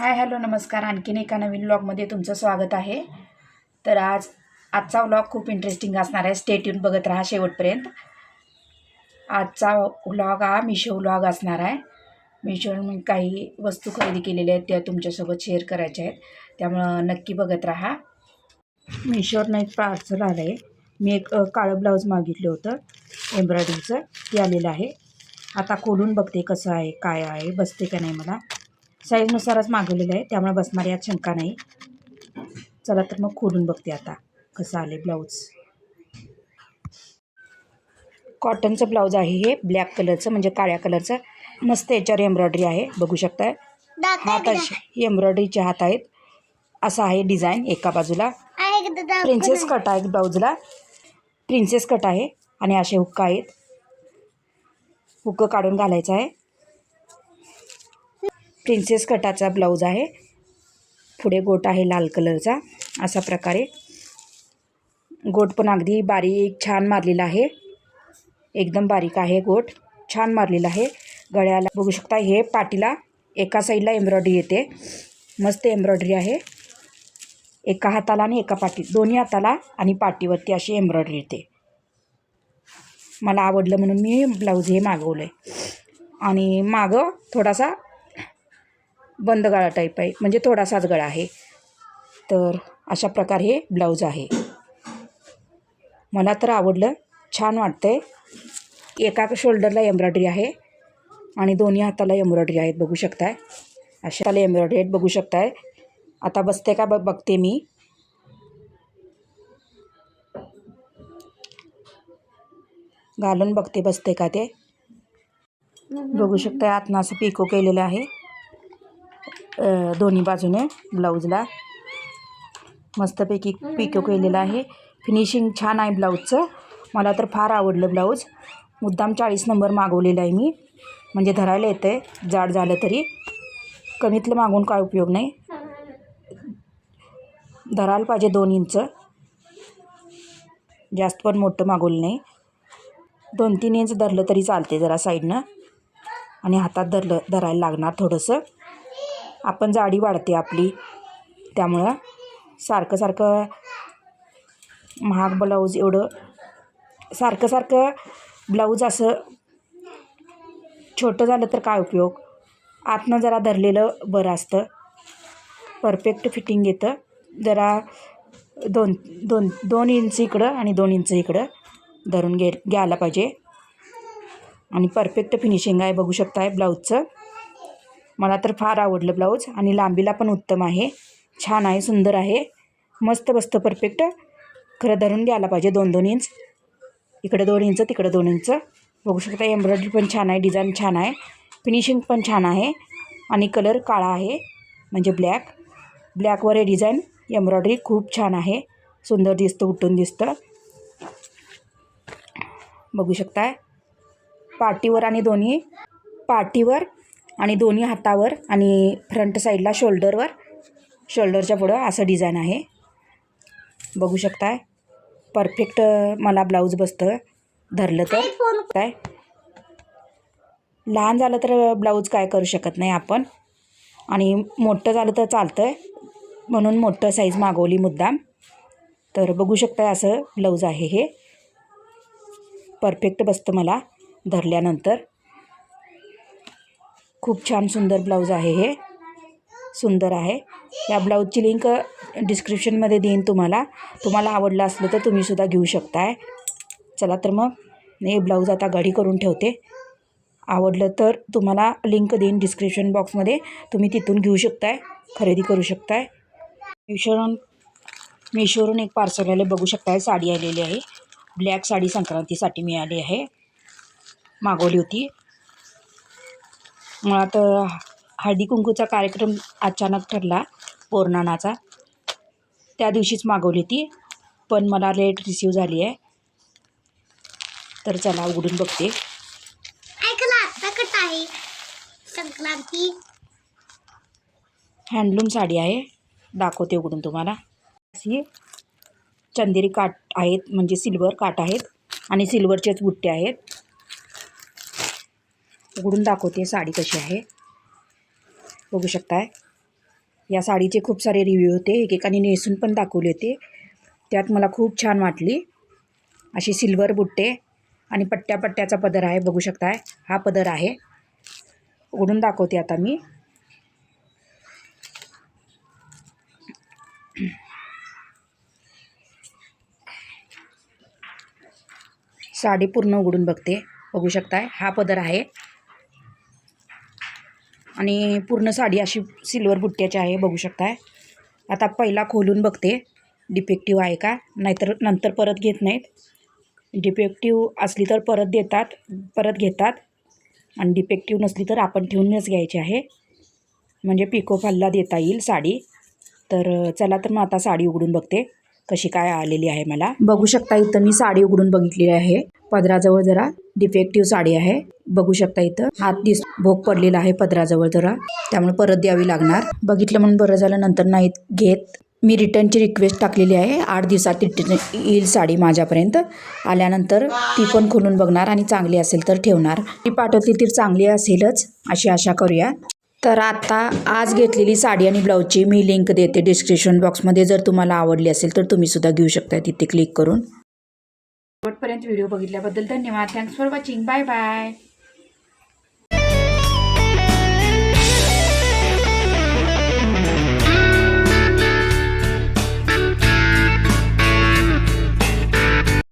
Hi hello नमस्कार. आणखीन एका नवीन व्लॉगमध्ये तुमचं स्वागत आहे. तर आजचा व्लॉग खूप इंटरेस्टिंग असणार आहे. स्टे ट्यून बघत राहा शेवटपर्यंत. आजचा व्लॉग हा मिशो व्लॉग असणार आहे. मिशोवरून मी काही वस्तू खरेदी केलेल्या आहेत त्या तुमच्यासोबत शेअर करायच्या आहेत, त्यामुळं नक्की बघत राहा. मिशोवरून एक पार्सल आलं आहे. मी एक काळं ब्लाऊज मागितलं होतं एम्ब्रॉयडरीचं, ते आलेलं आहे. आता खोलून बघते कसं आहे, काय आहे, बसते का नाही. मला साईजनुसारच मागवलेलं आहे, त्यामुळे बसणार यात शंका नाही. चला तर मग खोलून बघते आता कसं आले ब्लाऊज. कॉटनचं ब्लाऊज आहे हे, ब्लॅक कलरचं म्हणजे काळ्या कलरचं. मस्त याच्यावर एम्ब्रॉयडरी आहे, बघू शकताय. हात एम्ब्रॉयडरीचे हात आहेत. असं आहे डिझाईन. एका बाजूला प्रिन्सेस कट आहे ब्लाऊजला, प्रिन्सेस कट आहे आणि असे हुक्का आहेत. हुक्क काढून घालायचं आहे. प्रिन्सेस कटाचा ब्लाऊज आहे. पुढे गोट आहे लाल कलरचा. अशा प्रकारे गोट पण अगदी बारीक छान मारलेला आहे, एकदम बारीक आहे गोट, छान मारलेला आहे. गळ्याला बघू शकता, हे पाटीला एका साईडला एम्ब्रॉयडरी येते. मस्त एम्ब्रॉयडरी आहे. एका हाताला आणि एका पाटी, दोन्ही हाताला आणि पाटीवरती अशी एम्ब्रॉयडरी येते. मला आवडलं म्हणून मी ब्लाऊज हे मागवलं आहे. आणि मागं थोडासा बंद गळा टाईप आहे, म्हणजे थोडासाच गळा आहे. तर अशा प्रकारे हे ब्लाऊज आहे. मला तर आवडलं, छान वाटतंय. एका शोल्डरला एम्ब्रॉयडरी आहे आणि दोन्ही हाताला एम्ब्रॉयडरी आहेत, बघू शकताय. अशा हाताला एम्ब्रॉयडरी आहेत, बघू शकताय. आता बसते का बघते मी. घालून बघते बसते का ते. बघू शकताय आतनं असं पिको केलेलं आहे दोन्ही बाजूने ब्लाऊजला. मस्तपैकी पिको केलेलं आहे. फिनिशिंग छान आहे ब्लाऊजचं. मला तर फार आवडलं ब्लाऊज. मुद्दाम 40 नंबर मागवलेला आहे मी, म्हणजे धरायला येतं आहे. जाड झालं तरी कमीतलं मागून काय उपयोग नाही, धरायला पाहिजे 2 इंच. जास्त पण मोठं मागवलं नाही. 2-3 इंच धरलं तरी चालते जरा साईडनं, आणि हातात धरायला लागणार थोडंसं. आपण जाडी वाढते आपली, त्यामुळं सारखं महाग ब्लाऊज, एवढं सारखं ब्लाऊज असं छोटं झालं तर काय उपयोग. आतनं जरा धरलेलं बरं असतं, परफेक्ट फिटिंग येतं. जरा 2 इंच इकडं आणि 2 इंच इकडं धरून घ्यायला पाहिजे. आणि परफेक्ट फिनिशिंग आहे, बघू शकताय ब्लाऊजचं. मला तर फार आवडलं ब्लाऊज. आणि लांबीला पण उत्तम आहे, छान आहे, सुंदर आहे, मस्त बसतं परफेक्ट. खरं धरून घ्यायला पाहिजे 2-2 इंच, इकडे 2 इंच तिकडे 2 इंच. बघू शकता एम्ब्रॉयडरी पण छान आहे, डिझाईन छान आहे, फिनिशिंग पण छान आहे. आणि कलर काळा आहे म्हणजे ब्लॅकवर हे डिझाईन एम्ब्रॉयडरी खूप छान आहे, सुंदर दिसतं, उठून दिसतं. बघू शकताय पाठीवर आणि दोन्ही हातावर आणि फ्रंट साईडला शोल्डरच्या पुढं असं डिझाईन आहे. बघू शकताय परफेक्ट मला ब्लाऊज बसतं धरलं तर. काय लहान झालं तर ब्लाऊज काय करू शकत नाही आपण, आणि मोठं झालं तर चालतं आहे, म्हणून मोठं साईज मागवली मुद्दाम. तर बघू शकताय असं ब्लाऊज आहे हे, परफेक्ट बसतं मला धरल्यानंतर. खूप छान सुंदर ब्लाऊज आहे हे, सुंदर आहे. या ब्लाऊजची लिंक डिस्क्रिप्शनमध्ये देईन तुम्हाला आवडलं असलं तर तुम्हीसुद्धा घेऊ शकताय. चला तर मग हे ब्लाऊज आता घडी करून ठेवते. आवडलं तर तुम्हाला लिंक देईन डिस्क्रिप्शन बॉक्समध्ये, तुम्ही तिथून घेऊ शकताय, खरेदी करू शकताय. मिशोवरून एक पार्सल आले, बघू शकताय. साडी आलेली आहे, ब्लॅक साडी संक्रांतीसाठी मिळाली आहे, मागवली होती. मुळात हळदी कुंकूचा कार्यक्रम अचानक ठरला पौर्णिमाचा, त्या दिवशीच मागवली ती, पण मला लेट रिसीव झाली आहे. तर चला उघडून बघते. संक्रांती हँडलूम साडी आहे, दाखवते उघडून तुम्हाला. अशी चंदेरी काठ आहेत, म्हणजे सिल्वर काठ आहेत आणि सिल्वरचेच बुट्टे आहेत. उघडून दाखवते साडी कशी आहे, बघू शकताय. या साडीचे खूप सारे रिव्ह्यू होते, एकेकाने नेसून पण दाखवले होते. त्यात मला खूप छान वाटली. अशी सिल्वर बुट्टे आणि पट्ट्या पट्ट्याचा पदर आहे, बघू शकताय. हा पदर आहे. उघडून दाखवते आता मी. साडी पूर्ण उघडून बघते, बघू शकताय. हा पदर आहे आणि पूर्ण साडी अशी सिल्वर बुट्ट्याची आहे, बघू शकताय. आता पहिला खोलून बघते डिफेक्टिव्ह आहे का, नाहीतर नंतर परत घेत नाहीत. डिफेक्टिव्ह असली तर परत घेतात आणि डिफेक्टिव्ह नसली तर आपण ठेवूनच घ्यायची आहे, म्हणजे पिको फॉलला देता येईल साडी. तर चला तर मग आता साडी उघडून बघते कशी काय आलेली आहे मला. बघू शकता इथं मी साडी उघडून बघितलेली आहे. पदराजवळ जरा डिफेक्टिव्ह साडी आहे, बघू शकता. इथं हात भोग पडलेला आहे पदराजवळ जरा, त्यामुळे परत द्यावी लागणार. बघितलं म्हणून बरं झालं, नंतर नाही घेत. मी रिटर्नची रिक्वेस्ट टाकलेली आहे. 8 दिवसात रिटर्न येईल साडी माझ्यापर्यंत. आल्यानंतर ती पण खोलून बघणार आणि चांगली असेल तर ठेवणार. ती पाठवली ती चांगली असेलच अशी आशा करूया. तर आता आज घेतलेली साडी आणि ब्लाऊजची मी लिंक देते डिस्क्रिप्शन बॉक्समध्ये. जर तुम्हाला आवडली असेल तर तुम्हीसुद्धा घेऊ शकता तिथे क्लिक करून. शेवटपर्यंत व्हिडिओ बघितल्याबद्दल धन्यवाद. Thanks for watching. Bye bye.